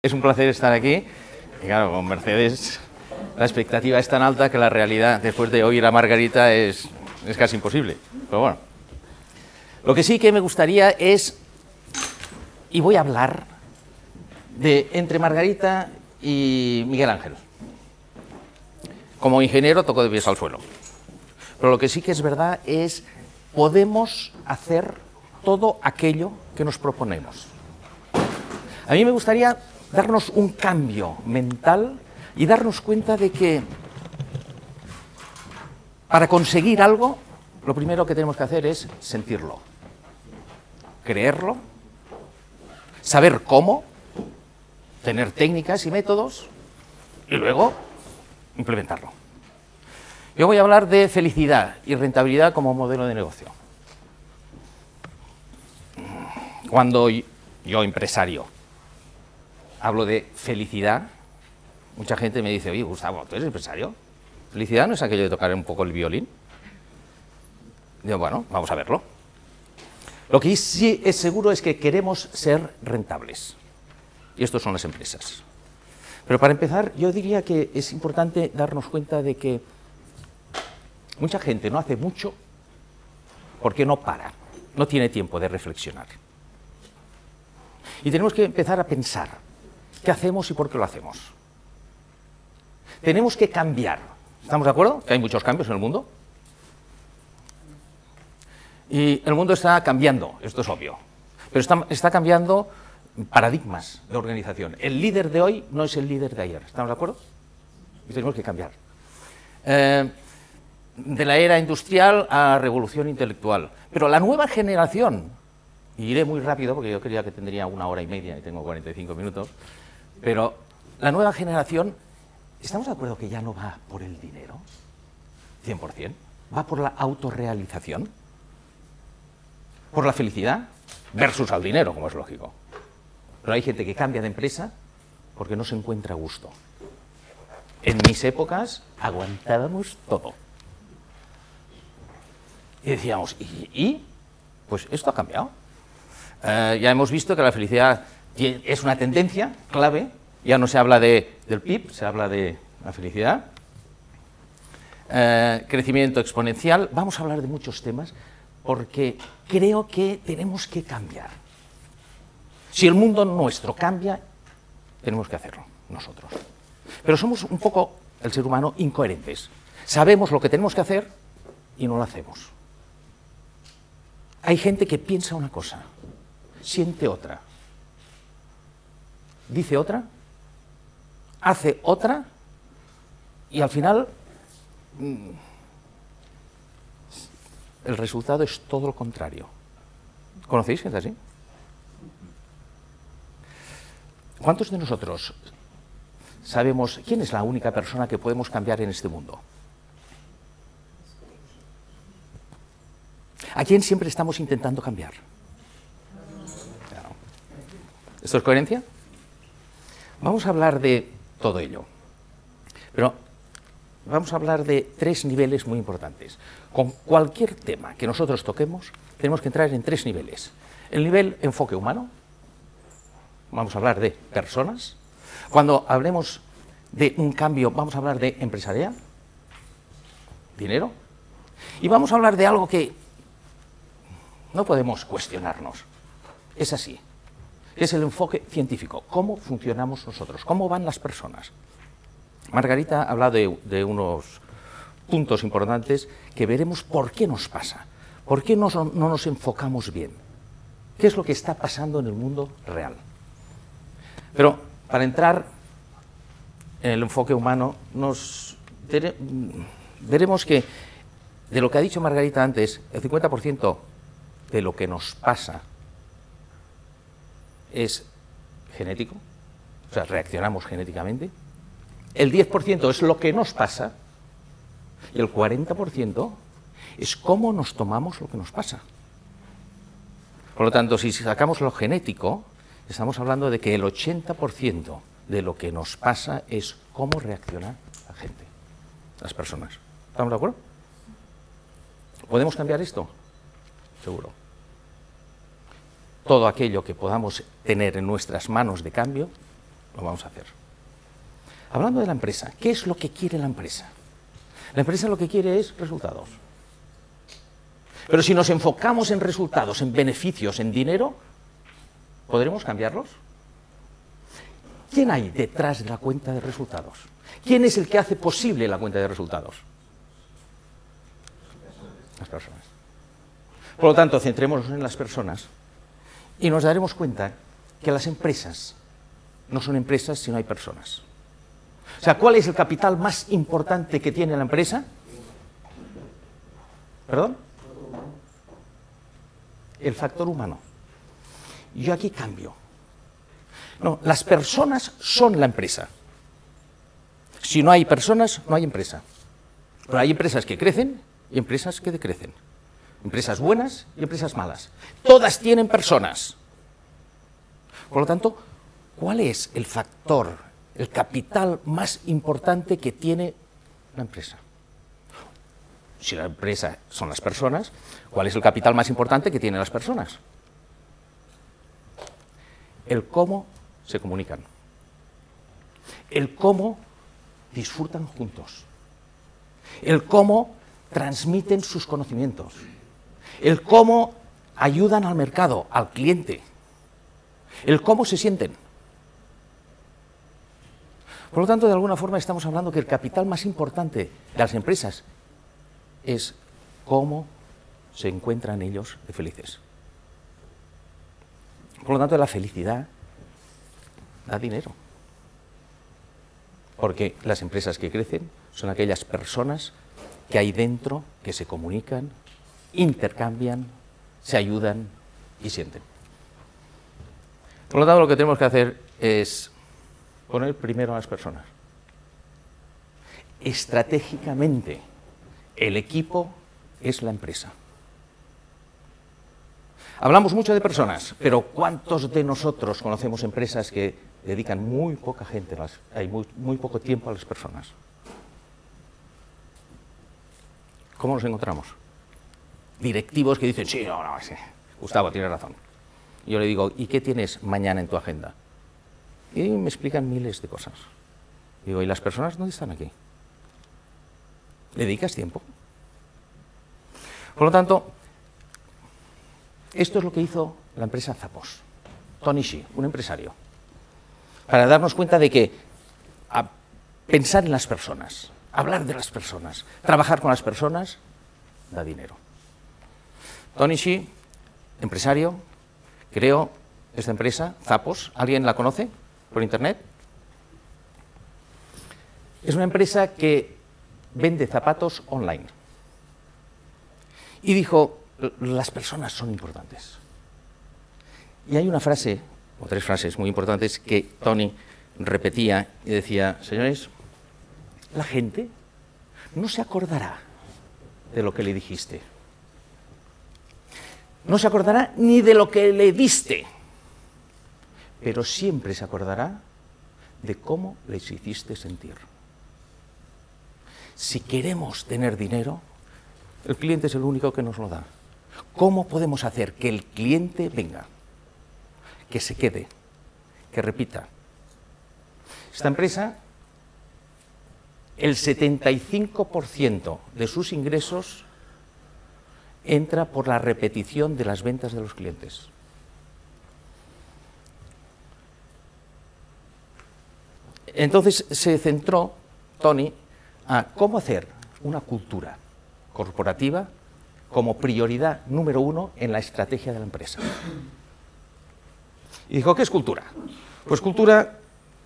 Es un placer estar aquí. Y claro, con Mercedes la expectativa es tan alta que la realidad, después de oír a Margarita, es casi imposible. Pero bueno, lo que sí que me gustaría es, y voy a hablar de entre Margarita y Miguel Ángel. Como ingeniero toco de pies al suelo. Pero lo que sí que es verdad es, podemos hacer todo aquello que nos proponemos. A mí me gustaría darnos un cambio mental y darnos cuenta de que para conseguir algo, lo primero que tenemos que hacer es sentirlo, creerlo, saber cómo, tener técnicas y métodos y luego implementarlo. Yo voy a hablar de felicidad y rentabilidad como modelo de negocio. Cuando yo, empresario, hablo de felicidad, mucha gente me dice, oye, Gustavo, ¿tú eres empresario? ¿Felicidad no es aquello de tocar un poco el violín? Digo, bueno, vamos a verlo. Lo que sí es seguro es que queremos ser rentables. Y estos son las empresas. Pero para empezar, yo diría que es importante darnos cuenta de que mucha gente no hace mucho porque no para, no tiene tiempo de reflexionar. Y tenemos que empezar a pensar qué hacemos y por qué lo hacemos. Tenemos que cambiar. ¿Estamos de acuerdo? Que hay muchos cambios en el mundo. Y el mundo está cambiando, esto es obvio. Pero está cambiando paradigmas de organización. El líder de hoy no es el líder de ayer. ¿Estamos de acuerdo? Y tenemos que cambiar. De la era industrial a la revolución intelectual. Pero la nueva generación, y iré muy rápido porque yo creía que tendría 1 hora y media y tengo 45 minutos, pero la nueva generación, ¿estamos de acuerdo que ya no va por el dinero? 100%. Va por la autorrealización, por la felicidad versus al dinero, como es lógico. Pero hay gente que cambia de empresa porque no se encuentra a gusto. En mis épocas aguantábamos todo. Y decíamos, ¿y? Pues esto ha cambiado. Ya hemos visto que la felicidad es una tendencia clave. Ya no se habla del PIB, se habla de la felicidad. Crecimiento exponencial. Vamos a hablar de muchos temas porque creo que tenemos que cambiar. Si el mundo nuestro cambia, tenemos que hacerlo nosotros. Pero somos un poco, el ser humano, incoherentes. Sabemos lo que tenemos que hacer y no lo hacemos. Hay gente que piensa una cosa, siente otra, dice otra, hace otra y al final el resultado es todo lo contrario. ¿Conocéis gente así? ¿Cuántos de nosotros sabemos quién es la única persona que podemos cambiar en este mundo? ¿A quién siempre estamos intentando cambiar? ¿Esto es coherencia? Vamos a hablar de todo ello, pero vamos a hablar de 3 niveles muy importantes. Con cualquier tema que nosotros toquemos, tenemos que entrar en 3 niveles. El nivel enfoque humano, vamos a hablar de personas. Cuando hablemos de un cambio, vamos a hablar de empresarial, dinero, y vamos a hablar de algo que no podemos cuestionarnos. Es así. Es el enfoque científico. ¿Cómo funcionamos nosotros? ¿Cómo van las personas? Margarita ha hablado de unos puntos importantes que veremos por qué nos pasa. ¿Por qué no nos enfocamos bien? ¿Qué es lo que está pasando en el mundo real? Pero para entrar en el enfoque humano, veremos que de lo que ha dicho Margarita antes, el 50% de lo que nos pasa es genético, o sea, reaccionamos genéticamente. El 10% es lo que nos pasa y el 40% es cómo nos tomamos lo que nos pasa. Por lo tanto, si sacamos lo genético, estamos hablando de que el 80% de lo que nos pasa es cómo reacciona la gente, las personas. ¿Estamos de acuerdo? ¿Podemos cambiar esto? Seguro. Todo aquello que podamos tener en nuestras manos de cambio, lo vamos a hacer. Hablando de la empresa, ¿qué es lo que quiere la empresa? La empresa lo que quiere es resultados. Pero si nos enfocamos en resultados, en beneficios, en dinero, ¿podremos cambiarlos? ¿Quién hay detrás de la cuenta de resultados? ¿Quién es el que hace posible la cuenta de resultados? Las personas. Por lo tanto, centrémonos en las personas y nos daremos cuenta que las empresas no son empresas si no hay personas. O sea, ¿cuál es el capital más importante que tiene la empresa? ¿Perdón? El factor humano. Yo aquí cambio. No, las personas son la empresa. Si no hay personas, no hay empresa. Pero hay empresas que crecen y empresas que decrecen. Empresas buenas y empresas malas. Todas tienen personas. Por lo tanto, ¿cuál es el factor, el capital más importante que tiene la empresa? Si la empresa son las personas, ¿cuál es el capital más importante que tienen las personas? El cómo se comunican. El cómo disfrutan juntos. El cómo transmiten sus conocimientos. El cómo ayudan al mercado, al cliente. El cómo se sienten. Por lo tanto, de alguna forma estamos hablando que el capital más importante de las empresas es cómo se encuentran ellos de felices. Por lo tanto, la felicidad da dinero. Porque las empresas que crecen son aquellas personas que hay dentro, que se comunican, intercambian, se ayudan y sienten. Por lo tanto, lo que tenemos que hacer es poner primero a las personas. Estratégicamente, el equipo es la empresa. Hablamos mucho de personas, pero ¿cuántos de nosotros conocemos empresas que dedican muy poca gente, hay muy poco tiempo a las personas? ¿Cómo nos encontramos? Directivos que dicen, sí, no, sí, Gustavo, tienes razón. Y yo le digo, ¿y qué tienes mañana en tu agenda? Y me explican miles de cosas. Digo, ¿y las personas dónde están aquí? ¿Le dedicas tiempo? Por lo tanto, esto es lo que hizo la empresa Zappos. Tony Xi, un empresario, para darnos cuenta de que pensar en las personas, hablar de las personas, trabajar con las personas, da dinero. Tony Xi, empresario, creó esta empresa, Zappos. ¿Alguien la conoce por internet? Es una empresa que vende zapatos online. Y dijo, las personas son importantes. Y hay una frase, o tres frases muy importantes, que Tony repetía y decía, señores, la gente no se acordará de lo que le dijiste. No se acordará ni de lo que le diste, pero siempre se acordará de cómo les hiciste sentir. Si queremos tener dinero, el cliente es el único que nos lo da. ¿Cómo podemos hacer que el cliente venga, que se quede, que repita? Esta empresa, el 75% de sus ingresos entra por la repetición de las ventas de los clientes. Entonces se centró Tony a cómo hacer una cultura corporativa como prioridad número 1 en la estrategia de la empresa. Y dijo, ¿qué es cultura? Pues cultura,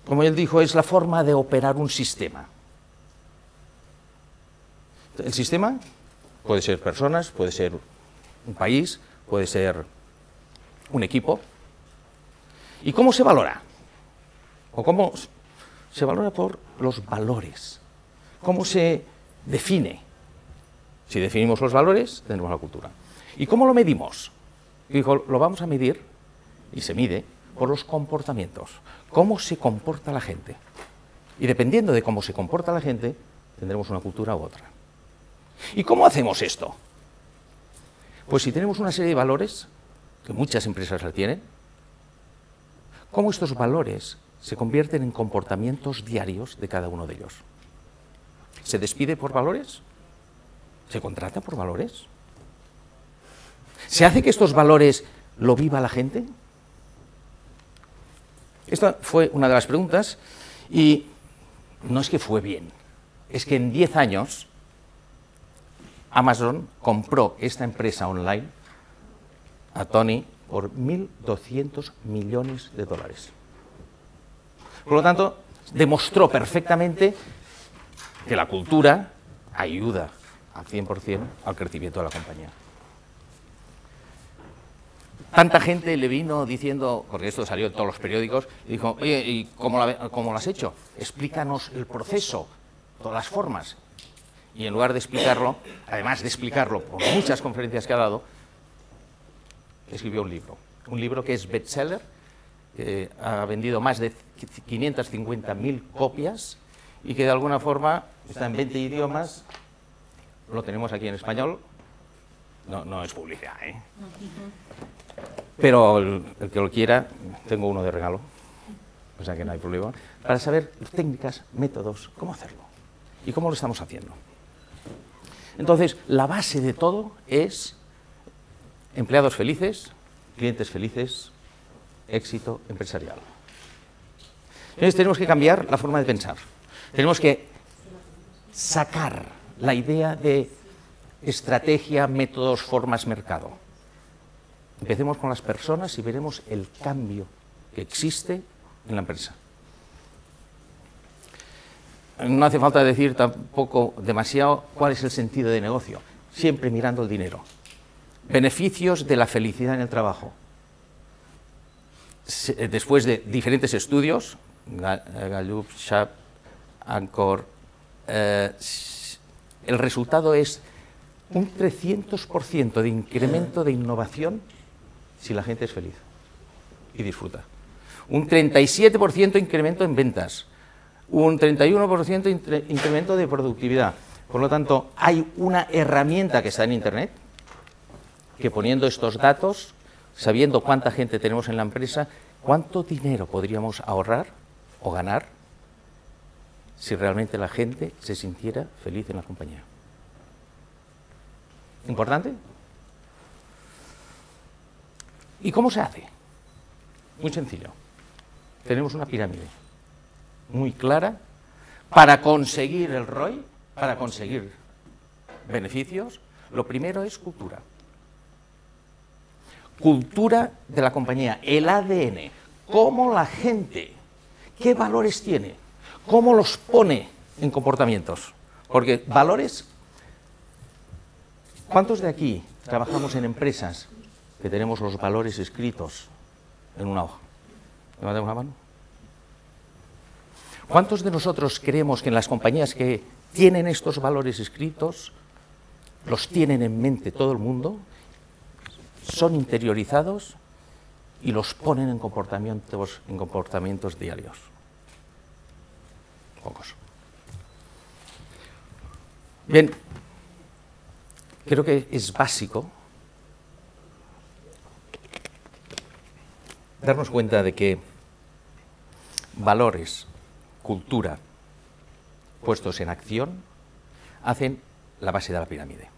como él dijo, es la forma de operar un sistema. El sistema puede ser personas, puede ser un país, puede ser un equipo. ¿Y cómo se valora? ¿O cómo se valora? Por los valores. ¿Cómo se define? Si definimos los valores, tendremos la cultura. ¿Y cómo lo medimos? Y dijo, lo vamos a medir, y se mide, por los comportamientos. ¿Cómo se comporta la gente? Y dependiendo de cómo se comporta la gente, tendremos una cultura u otra. ¿Y cómo hacemos esto? Pues si tenemos una serie de valores, que muchas empresas la tienen, ¿cómo estos valores se convierten en comportamientos diarios de cada uno de ellos. ¿Se despide por valores? ¿Se contrata por valores? ¿Se hace que estos valores lo viva la gente? Esta fue una de las preguntas y no es que fue bien, es que en 10 años Amazon compró esta empresa online a Tony por 1.200 millones de dólares. Por lo tanto, demostró perfectamente que la cultura ayuda al 100% al crecimiento de la compañía. Tanta gente le vino diciendo, porque esto salió en todos los periódicos, y dijo, oye, ¿y cómo lo has hecho? Explícanos el proceso, todas las formas. Y en lugar de explicarlo, además de explicarlo por muchas conferencias que ha dado, escribió un libro que es bestseller, que ha vendido más de 550.000 copias y que de alguna forma está en 20 idiomas, lo tenemos aquí en español, no es publicidad, ¿eh? Pero el que lo quiera, tengo uno de regalo, o sea que no hay problema, para saber técnicas, métodos, cómo hacerlo y cómo lo estamos haciendo. Entonces, la base de todo es empleados felices, clientes felices, éxito empresarial. Entonces, tenemos que cambiar la forma de pensar. Tenemos que sacar la idea de estrategia, métodos, formas, mercado. Empecemos con las personas y veremos el cambio que existe en la empresa. No hace falta decir tampoco demasiado cuál es el sentido de negocio, siempre mirando el dinero. Beneficios de la felicidad en el trabajo. Después de diferentes estudios, Gallup, Sharp, Anchor, el resultado es un 300% de incremento de innovación si la gente es feliz y disfruta. Un 37% incremento en ventas. Un 31% incremento de productividad. Por lo tanto, hay una herramienta que está en Internet que poniendo estos datos, sabiendo cuánta gente tenemos en la empresa, cuánto dinero podríamos ahorrar o ganar si realmente la gente se sintiera feliz en la compañía. ¿Importante? ¿Y cómo se hace? Muy sencillo. Tenemos una pirámide muy clara para conseguir el ROI, para conseguir beneficios. Lo primero es cultura. Cultura de la compañía, el ADN, cómo la gente, qué valores tiene, cómo los pone en comportamientos. Porque valores, ¿cuántos de aquí trabajamos en empresas que tenemos los valores escritos en una hoja? Levantemos la mano. ¿Cuántos de nosotros creemos que en las compañías que tienen estos valores escritos, los tienen en mente todo el mundo, son interiorizados y los ponen en comportamientos diarios? Pocos. Bien, creo que es básico darnos cuenta de que valores, cultura, puestos en acción, hacen la base de la pirámide.